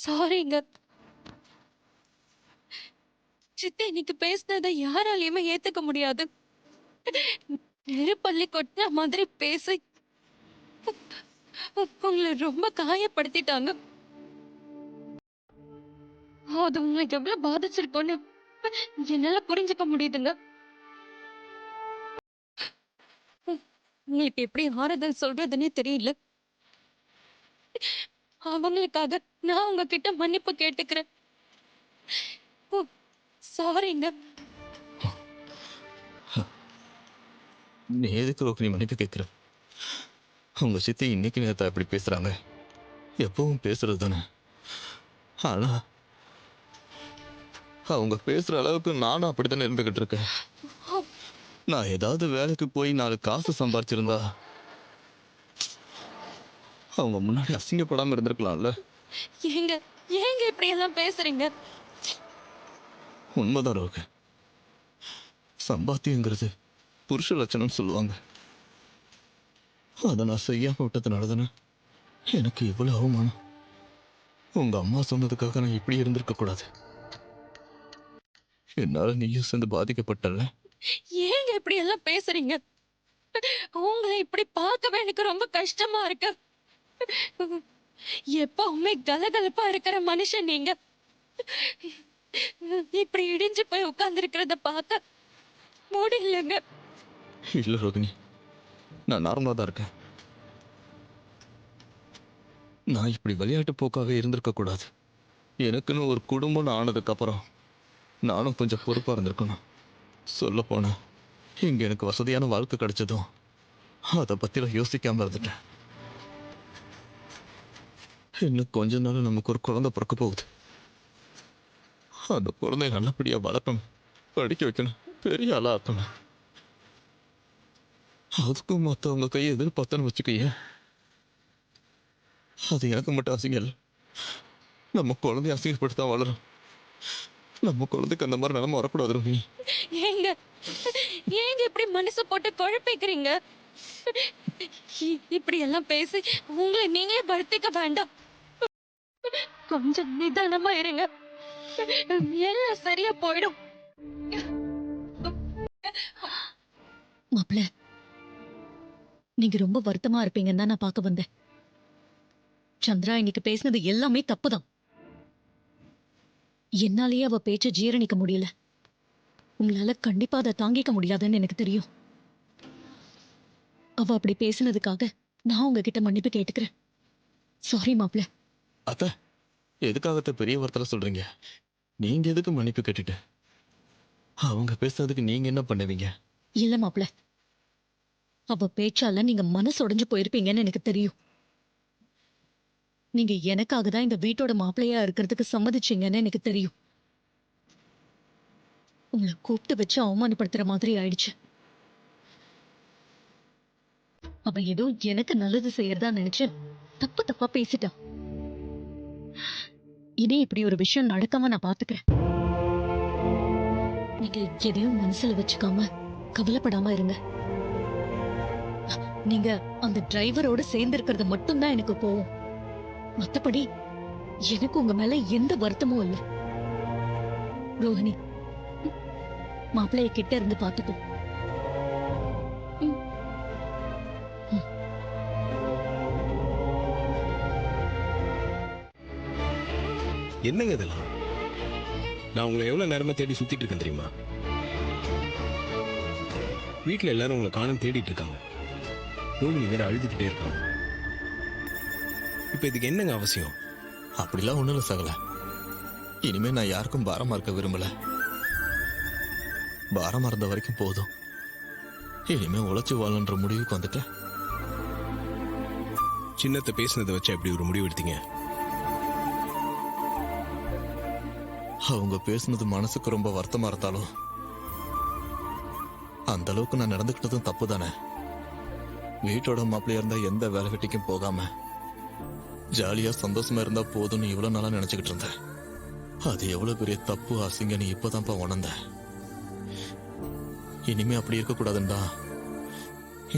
சாரிங்க. சித்தி இன்னைக்கு பேசினதை யாராலையுமே ஏத்துக்க முடியாது. நெருப்பள்ளி கொட்டுன மாதிரி பேசி உங்களை ரொம்ப காயப்படுத்திட்டாங்க. அது உங்களுக்கு எவ்வளவு பாதிச்சிருக்கும்னு என்னால புரிஞ்சுக்க முடியுதுங்க. உங்களுக்கு எப்படி ஆறுதல் சொல்றதுன்னே தெரியல. அவங்களுக்காக நான் உங்ககிட்ட மன்னிப்பு கேட்டுக்கிறேன். ஓ, சாரிங்க. நீ எதுக்கு ரோகிணி மன்னிப்பு கேட்குற? உங்க சித்தி இன்னைக்கு நேரத்தை அப்படி பேசுறாங்க, எப்பவும் பேசுறது தானே. ஆனா அவங்க பேசுற அளவுக்கு நானும் அப்படித்தானே இருந்துகிட்டு இருக்கேன். நான் ஏதாவது வேலைக்கு போய் 4 காசு சம்பாரிச்சிருந்தா அவங்க முன்னாடி அசிங்கப்படாம இருந்திருக்கலாம்ல. ஏங்க ஏங்க இப்படி எல்லாம் பேசுறீங்க? உண்மைதான் ரோக. சம்பாத்தியங்கிறது புருஷ லட்சணம் சொல்லுவாங்க. அதை நான் செய்யாம விட்டதுனால தானே எனக்கு இவ்வளவு அவமானம். உங்க அம்மா சொன்னதுக்காக நான் இப்படி இருந்திருக்க கூடாது. என்னால நீயும் சேர்ந்து பாதிக்கப்பட்டல. ஏங்க இப்படி எல்லாம் பேசுறீங்க? உங்களை இப்படி பார்க்கவே எனக்கு ரொம்ப கஷ்டமா இருக்கு. எப்பவுமே கலகலப்பா இருக்கிற மனுஷன் நீங்க. இப்படி இடிஞ்சு போய் உட்கார்ந்து இருக்கிறத பார்க்க முடியலங்க. இல்ல ரோகிணி, நான் நார்மலா தான் இருக்கேன். நான் இப்படி விளையாட்டு போக்காவே இருந்திருக்க கூடாது. எனக்குன்னு ஒரு குடும்பம் ஆனதுக்கு அப்புறம் நானும் கொஞ்சம் பொறுப்பா இருந்திருக்கணும். சொல்ல போனா இங்க எனக்கு வசதியான வாழ்க்கை கிடைச்சதும் அதை பத்திலாம் யோசிக்காம இருந்துட்டேன். இன்னும் கொஞ்ச நாள் நமக்கு ஒரு குழந்தை பிறக்க போகுது. அந்த குழந்தைய நல்லபடியா வளர்க்கணும், படிக்க வைக்கணும், பெரிய ஆளா ஆக்கணும். அதுக்கும் மற்றவங்க கையை எதிர்பார்த்தன்னு வச்சுக்கையே, அது எனக்கு மட்டும் அசிங்கம் இல்லை, நம்ம குழந்தைய அசிங்கப்படுத்தா வளரும். நம்ம குழந்தைக்கு அந்த மாதிரி நிலைமை வரக்கூடாது ரோஹிணி. ஏங்க ஏங்க இப்படி மனசு போட்டு குழப்பிக்கிறீங்க? இப்படி எல்லாம் பேசி உங்களை நீங்களே வருத்திக்க வேண்டாம். கொஞ்சம் நிதானமா இருங்க. எல்லாம் சரியா போயிடும். மாப்பிள, நீங்க ரொம்ப வருத்தமா இருப்பீங்கன்னு தான் நான் பார்க்க வந்தேன். சந்திரா இன்னைக்கு பேசினது எல்லாமே தப்புதான். என்னாலேயே அவ பேச்ச ஜீரணிக்க முடியல. உங்களால கண்டிப்பா அதை தாங்கிக்க முடியாதுன்னு எனக்கு தெரியும். அவ அப்படி பேசினதுக்காக நான் உங்ககிட்ட மன்னிப்பு கேட்டுக்கிறேன். சாரி மாப்பிள. அத்த, எதுக்காகத்த பெரிய வார்த்தை சொல்றீங்க? நீங்க எதுக்கு மன்னிப்பு கேட்டுட்டு அவங்க பேசுறதுக்கு நீங்க என்ன பண்ணுவீங்க? இல்ல மாப்பிள, அவ பேச்சால நீங்க மனசு உடைஞ்சு போயிருப்பீங்கன்னு எனக்கு தெரியும். நீங்க எனக்காக தான் இந்த வீட்டோட மாப்பிள்ளையா இருக்கிறதுக்கு சம்மதிச்சீங்கன்னு எனக்கு தெரியும். உங்களை கூப்பிட்டு வச்சு அவமானப்படுத்துற மாதிரி ஆயிடுச்சு. அவ ஏதோ எனக்கு நல்லது செய்யறதா நினைச்சு தப்பு தப்பா பேசிட்டான். இனி இப்படி ஒரு விஷயம் நடக்காம நான் பாத்துக்கிறேன். நீங்க எதையும் மனசுல வச்சுக்காம கவலைப்படாம இருங்க. நீங்க அந்த டிரைவரோட சேர்ந்து இருக்கிறது மட்டும்தான் எனக்கு கோவம். மத்தபடி எனக்கு உங்க மேல எந்த வருத்தமும் இல்ல. ரோஹிணி, மாப்பிள்ளைய கிட்ட இருந்து பாத்துக்கோ. ம். ம். என்னங்க இதெல்லாம்? நான் உங்களை எவ்வளவு நேரமா தேடி சுத்திட்டு இருக்கேன் தெரியுமா? வீட்டுல எல்லாரும் உங்களை காணும் தேடிட்டு இருக்காங்க. ரோகிணி வேற அழுதுகிட்டே இருக்காங்க. இப்ப இதுக்கு என்னங்க அவசியம்? அப்படிலாம் ஒண்ணும் இல்லை சகல. இனிமே நான் யாருக்கும் பாரமா இருக்க விரும்பல. பாரமா இருந்த வரைக்கும் போதும். இனிமே உழைச்சு வாழன்ற முடிவுக்கு வந்துட்டேன். சின்னத்தை பேசினதை வச்சு எப்படி ஒரு முடிவு எடுத்தீங்க? அவங்க பேசுனது மனசுக்கு ரொம்ப வருத்தமா இருந்தாலும் அந்த அளவுக்கு நான் நடந்துக்கிட்டதும் தப்பு தானே. வீட்டோட மாப்பிள்ளையா இருந்தா எந்த வேலை வெட்டிக்கும் போகாம ஜாலியா சந்தோஷமா இருந்தா போதும்னு இவ்வளவு நாளா நினைச்சுக்கிட்டு இருந்தேன். அது எவ்வளவு பெரிய தப்பு அசிங்கன்னு இப்பதான்ப்பா உணர்ந்தேன். இனிமே அப்படி இருக்கக்கூடாதுன்னு தான்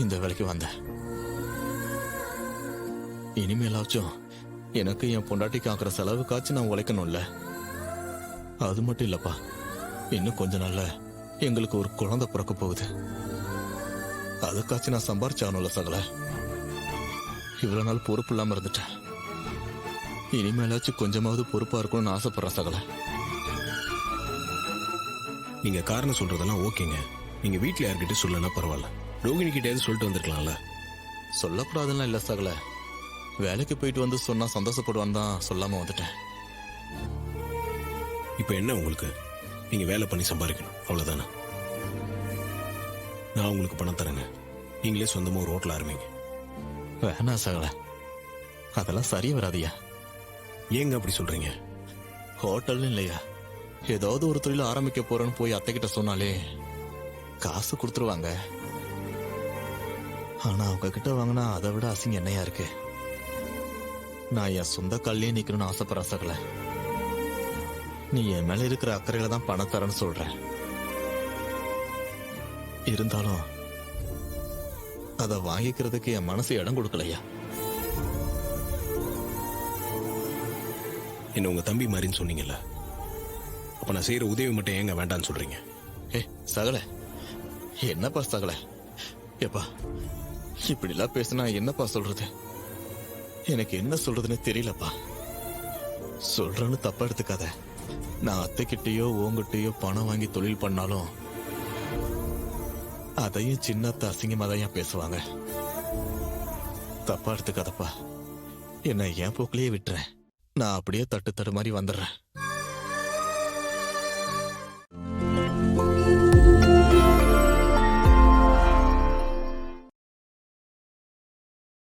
இந்த வேலைக்கு வந்தேன். இனிமேலாச்சும் எனக்கு என் பொண்டாட்டிக்கு ஆக்குற செலவுக்காச்சும் நான் உழைக்கணும்ல. அது மட்டும் இல்லப்பா, இன்னும் கொஞ்ச நாள்ல எங்களுக்கு ஒரு குழந்தை பிறக்க போகுது. அதுக்காச்சும் நான் சம்பாரிச்சாகணும்ல சகல. இவ்வளவு நாள் பொறுப்பு இல்லாம இருந்துட்டேன். இனிமேலாச்சும் கொஞ்சமாவது பொறுப்பா இருக்கணும்னு ஆசைப்படுறேன் சகல. நீங்க காரணம் சொல்றதெல்லாம் ஓகேங்க. நீங்க வீட்ல யார்கிட்ட சொல்லனா பரவாயில்ல, ரோகிணி கிட்டயாவது சொல்லிட்டு வந்திருக்கலாம்ல. சொல்லக்கூடாதுன்னா இல்ல சகல. வேலைக்கு போயிட்டு வந்து சொன்னா சந்தோஷப்படுவான்னு தான் சொல்லாம வந்துட்டேன். இப்போ என்ன உங்களுக்கு? நீங்க வேலை பண்ணி சம்பாதிக்கணும், அவ்வளவுதானே? நான் உங்களுக்கு பணம் தரேங்க, நீங்களே சொந்தமா ஒரு ஹோட்டல் ஆரம்பிங்க. வேணாம் சகல, அதெல்லாம் சரி வராதியா. ஏங்க அப்படி சொல்றீங்க? ஹோட்டல்னு இல்லையா, ஏதாவது ஒரு தொழில் ஆரம்பிக்க போறேன்னு போய் அத்தை கிட்ட சொன்னாலே காசு கொடுத்துருவாங்க. ஆனா அவங்க கிட்ட வாங்கினா அதை விட அசிங்கம் என்னையா இருக்கு. நான் என் சொந்த காலிலே நிக்கணும்னு ஆசைப்படுறேன் சகல. நீ என் மேல இருக்கிற அக்கறையில தான் பணம் தரேன்னு சொல்ற. இருந்தாலும் அதை வாங்கிக்கிறதுக்கு என் மனசு இடம் கொடுக்கலையா. என்ன உங்க தம்பி மாதிரின்னு சொன்னீங்கல்ல, அப்ப நான் செய்யற உதவி மட்டும் ஏங்க வேண்டான்னு சொல்றீங்க? ஏ சகல, என்னப்பா சகல, ஏப்பா இப்படிலாம் பேசினா என்னப்பா சொல்றது? எனக்கு என்ன சொல்றதுன்னு தெரியலப்பா. சொல்றேன்னு தப்பா எடுத்துக்காத. நான் அத்தைக்கிட்டயோ உங்ககிட்டயோ பணம் வாங்கி தொழில் பண்ணாலும் அதையும் சின்னத்தை அசிங்கமா தான் பேசுவாங்க. தப்பா எடுத்துக்காதப்பா. என்ன என் போக்கிலேயே விட்டுறேன். நான் அப்படியே தட்டு மாதிரி வந்துடுறேன்.